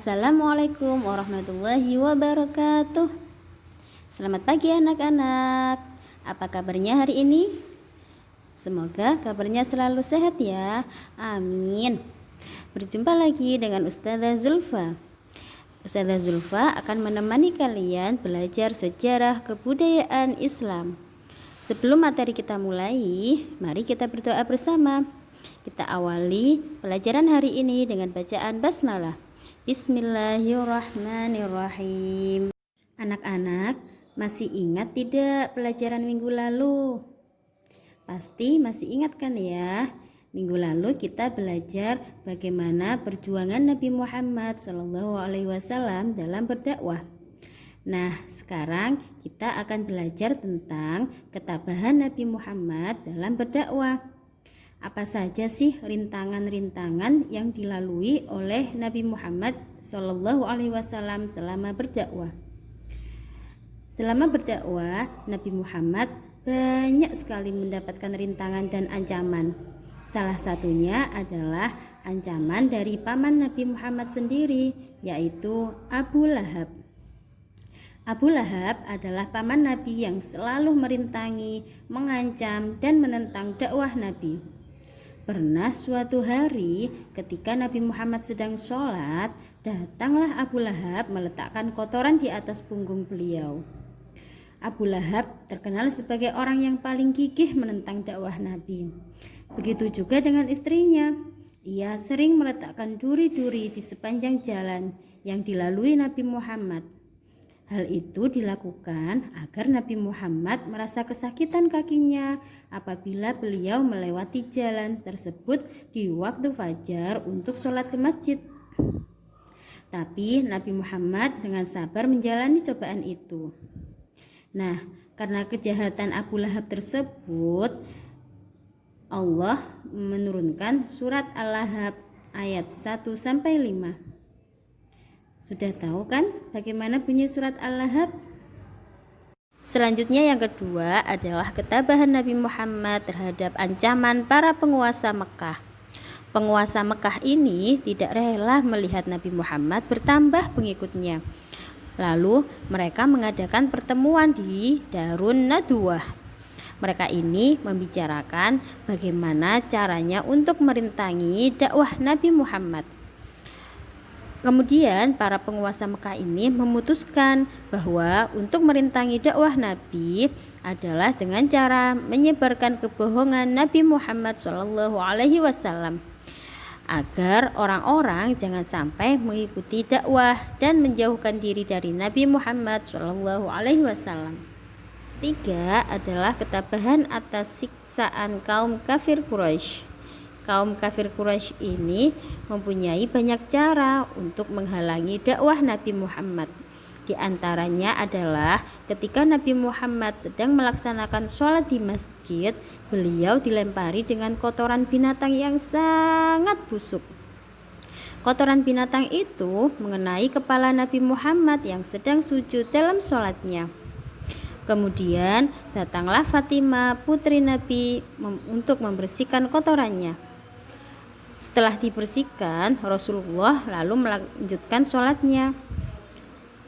Assalamualaikum warahmatullahi wabarakatuh. Selamat pagi anak-anak. Apa kabarnya hari ini? Semoga kabarnya selalu sehat ya. Amin. Berjumpa lagi dengan Ustazah Zulfa. Ustazah Zulfa akan menemani kalian belajar sejarah kebudayaan Islam. Sebelum materi kita mulai, mari kita berdoa bersama. Kita awali pelajaran hari ini dengan bacaan basmalah. Bismillahirrahmanirrahim. Anak-anak, masih ingat tidak pelajaran minggu lalu? Pasti masih ingat kan ya? Minggu lalu kita belajar bagaimana perjuangan Nabi Muhammad SAW dalam berdakwah. Nah, sekarang kita akan belajar tentang ketabahan Nabi Muhammad dalam berdakwah. Apa saja sih rintangan-rintangan yang dilalui oleh Nabi Muhammad SAW selama berdakwah? Selama berdakwah, Nabi Muhammad banyak sekali mendapatkan rintangan dan ancaman. Salah satunya adalah ancaman dari paman Nabi Muhammad sendiri, yaitu Abu Lahab. Abu Lahab adalah paman Nabi yang selalu merintangi, mengancam, dan menentang dakwah Nabi. Pernah suatu hari ketika Nabi Muhammad sedang sholat, datanglah Abu Lahab meletakkan kotoran di atas punggung beliau. Abu Lahab terkenal sebagai orang yang paling gigih menentang dakwah Nabi. Begitu juga dengan istrinya. Ia sering meletakkan duri-duri di sepanjang jalan yang dilalui Nabi Muhammad. Hal itu dilakukan agar Nabi Muhammad merasa kesakitan kakinya apabila beliau melewati jalan tersebut di waktu fajar untuk sholat ke masjid. Tapi Nabi Muhammad dengan sabar menjalani cobaan itu. Nah, karena kejahatan Abu Lahab tersebut, Allah menurunkan surat Al-Lahab ayat 1-5. Sudah tahu kan bagaimana bunyi surat Al-Lahab? Selanjutnya yang kedua adalah ketabahan Nabi Muhammad terhadap ancaman para penguasa Mekah. Penguasa Mekah ini tidak rela melihat Nabi Muhammad bertambah pengikutnya. Lalu mereka mengadakan pertemuan di Darun Nadwah. Mereka ini membicarakan bagaimana caranya untuk merintangi dakwah Nabi Muhammad. Kemudian para penguasa Mekah ini memutuskan bahwa untuk merintangi dakwah Nabi adalah dengan cara menyebarkan kebohongan Nabi Muhammad SAW agar orang-orang jangan sampai mengikuti dakwah dan menjauhkan diri dari Nabi Muhammad SAW. Tiga adalah ketabahan atas siksaan kaum kafir Quraisy. Kaum kafir Quraisy ini mempunyai banyak cara untuk menghalangi dakwah Nabi Muhammad. Di antaranya adalah ketika Nabi Muhammad sedang melaksanakan sholat di masjid, beliau dilempari dengan kotoran binatang yang sangat busuk. Kotoran binatang itu mengenai kepala Nabi Muhammad yang sedang sujud dalam sholatnya. Kemudian datanglah Fatimah putri Nabi untuk membersihkan kotorannya. Setelah dibersihkan, Rasulullah lalu melanjutkan sholatnya.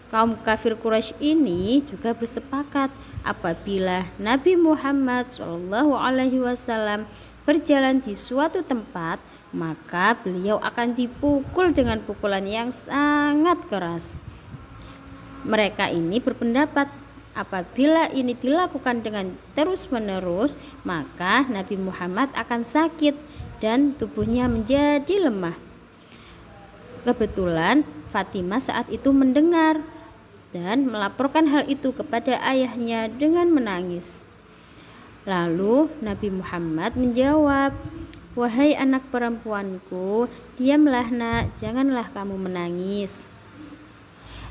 Kaum kafir Quraisy ini juga bersepakat apabila Nabi Muhammad SAW berjalan di suatu tempat, maka beliau akan dipukul dengan pukulan yang sangat keras. Mereka ini berpendapat apabila ini dilakukan dengan terus-menerus, maka Nabi Muhammad akan sakit dan tubuhnya menjadi lemah. Kebetulan Fatimah saat itu mendengar dan melaporkan hal itu kepada ayahnya dengan menangis. Lalu Nabi Muhammad menjawab, "Wahai anak perempuanku, diamlah nak, janganlah kamu menangis."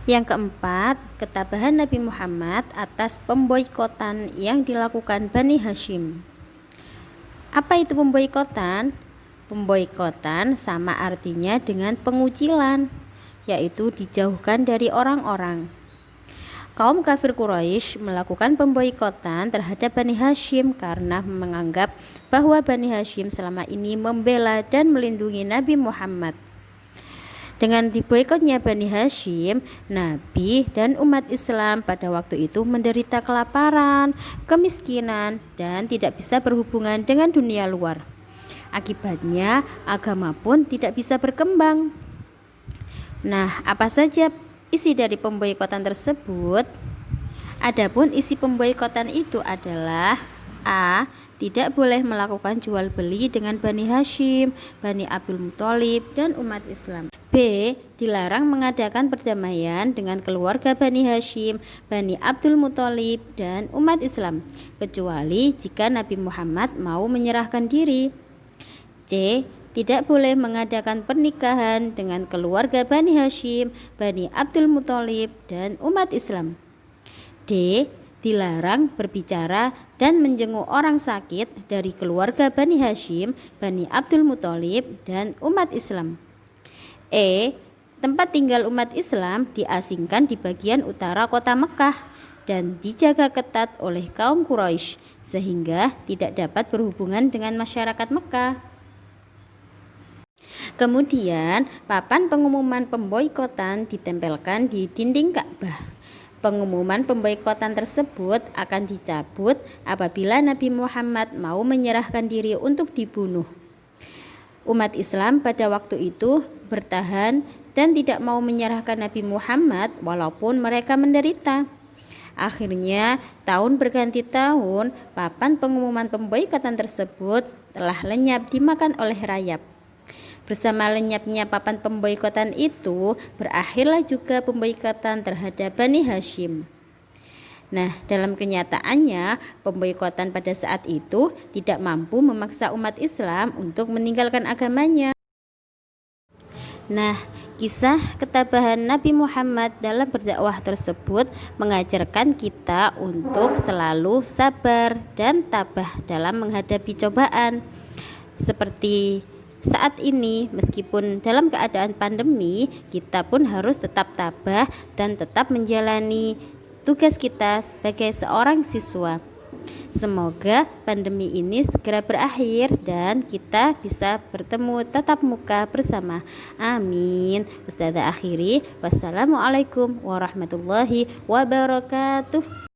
Yang keempat, ketabahan Nabi Muhammad atas pemboikotan yang dilakukan Bani Hashim. Apa itu pemboikotan? Pemboikotan sama artinya dengan pengucilan, yaitu dijauhkan dari orang-orang. Kaum kafir Quraisy melakukan pemboikotan terhadap Bani Hashim karena menganggap bahwa Bani Hashim selama ini membela dan melindungi Nabi Muhammad. Dengan diboikotnya Bani Hashim, Nabi dan umat Islam pada waktu itu menderita kelaparan, kemiskinan, dan tidak bisa berhubungan dengan dunia luar. Akibatnya, agama pun tidak bisa berkembang. Nah, apa saja isi dari pemboikotan tersebut? Adapun isi pemboikotan itu adalah A. Tidak boleh melakukan jual beli dengan Bani Hashim, Bani Abdul Muthalib, dan umat Islam. B. Dilarang mengadakan perdamaian dengan keluarga Bani Hashim, Bani Abdul Muthalib, dan umat Islam, kecuali jika Nabi Muhammad mau menyerahkan diri. C. Tidak boleh mengadakan pernikahan dengan keluarga Bani Hashim, Bani Abdul Muthalib, dan umat Islam. D. Dilarang berbicara dan menjenguk orang sakit dari keluarga Bani Hashim, Bani Abdul Muthalib, dan umat Islam. E. Tempat tinggal umat Islam diasingkan di bagian utara kota Mekah dan dijaga ketat oleh kaum Quraisy sehingga tidak dapat berhubungan dengan masyarakat Mekah. Kemudian, papan pengumuman pemboikotan ditempelkan di dinding Ka'bah. Pengumuman pemboikotan tersebut akan dicabut apabila Nabi Muhammad mau menyerahkan diri untuk dibunuh. Umat Islam pada waktu itu bertahan dan tidak mau menyerahkan Nabi Muhammad walaupun mereka menderita. Akhirnya, tahun berganti tahun, papan pengumuman pemboikotan tersebut telah lenyap dimakan oleh rayap. Bersama lenyapnya papan pemboikotan itu, berakhirlah juga pemboikotan terhadap Bani Hashim. Nah, dalam kenyataannya, pemboikotan pada saat itu tidak mampu memaksa umat Islam untuk meninggalkan agamanya. Nah, kisah ketabahan Nabi Muhammad dalam berdakwah tersebut mengajarkan kita untuk selalu sabar dan tabah dalam menghadapi cobaan. Seperti saat ini, meskipun dalam keadaan pandemi, kita pun harus tetap tabah dan tetap menjalani tugas kita sebagai seorang siswa. Semoga pandemi ini segera berakhir dan kita bisa bertemu tatap muka bersama. Amin. Ustazah akhiri, wassalamualaikum warahmatullahi wabarakatuh.